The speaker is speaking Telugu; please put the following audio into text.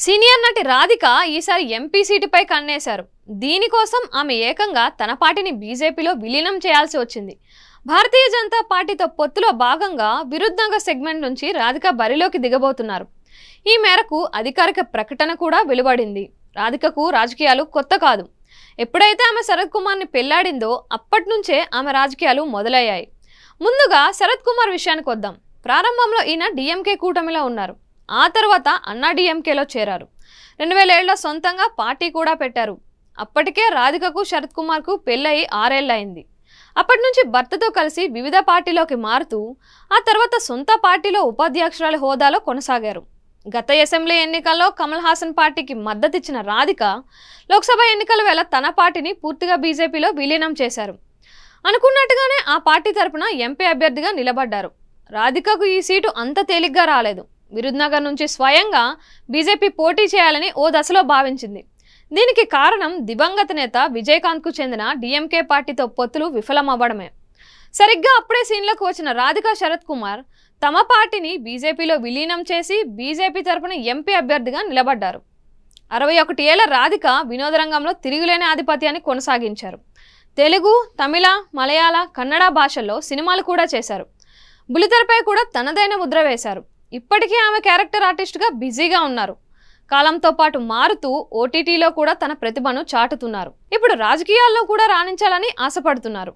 సీనియర్ నటి రాధిక ఈసారి ఎంపీ సీటుపై కన్నేశారు. దీనికోసం ఆమె ఏకంగా తన పార్టీని బీజేపీలో విలీనం చేయాల్సి వచ్చింది. భారతీయ జనతా పార్టీతో పొత్తులో భాగంగా విరుద్ధంగా సెగ్మెంట్ నుంచి రాధిక బరిలోకి దిగబోతున్నారు. ఈ మేరకు అధికారిక ప్రకటన కూడా వెలువడింది. రాధికకు రాజకీయాలు కొత్త కాదు. ఎప్పుడైతే ఆమె శరత్ కుమార్ని పెళ్లాడిందో అప్పటి నుంచే ఆమె రాజకీయాలు మొదలయ్యాయి. ముందుగా శరత్ కుమార్ విషయానికి వద్దాం. ప్రారంభంలో ఈయన డిఎంకే కూటమిలో ఉన్నారు. ఆ తర్వాత అన్నా డిఎంకేలో చేరారు. 2007లో సొంతంగా పార్టీ కూడా పెట్టారు. అప్పటికే రాధికకు శరత్ కుమార్కు పెళ్ళయి 6 ఏళ్లయింది. అప్పటి నుంచి భర్తతో కలిసి వివిధ పార్టీలోకి మారుతూ ఆ తర్వాత సొంత పార్టీలో ఉపాధ్యక్షురాల హోదాలో కొనసాగారు. గత అసెంబ్లీ ఎన్నికల్లో కమల్ హాసన్ పార్టీకి మద్దతిచ్చిన రాధిక లోక్సభ ఎన్నికల వేళ తన పార్టీని పూర్తిగా బీజేపీలో విలీనం చేశారు. అనుకున్నట్టుగానే ఆ పార్టీ తరపున ఎంపీ అభ్యర్థిగా నిలబడ్డారు. రాధికకు ఈ సీటు అంత తేలిగ్గా రాలేదు. విరుద్నగర్ నుంచి స్వయంగా బీజేపీ పోటీ చేయాలని ఓ దశలో భావించింది. దీనికి కారణం దివంగత నేత విజయకాంత్కు చెందిన డిఎంకే పార్టీతో పొత్తులు విఫలమవ్వడమే. సరిగ్గా అప్పుడే సీన్లోకి వచ్చిన రాధిక శరత్ కుమార్ తమ పార్టీని బీజేపీలో విలీనం చేసి బీజేపీ తరపున ఎంపీ అభ్యర్థిగా నిలబడ్డారు. 61 ఏళ్ల రాధిక వినోద రంగంలో తిరుగులేని ఆధిపత్యాన్ని కొనసాగించారు. తెలుగు, తమిళ, మలయాళ, కన్నడ భాషల్లో సినిమాలు కూడా చేశారు. బుల్లితెరపై కూడా తనదైన ముద్ర వేశారు. ఇప్పటికీ ఆమె క్యారెక్టర్ ఆర్టిస్ట్గా బిజీగా ఉన్నారు. కాలంతో పాటు మారుతూ ఓటీటీలో కూడా తన ప్రతిభను చాటుతున్నారు. ఇప్పుడు రాజకీయాల్లో కూడా రాణించాలని ఆశపడుతున్నారు.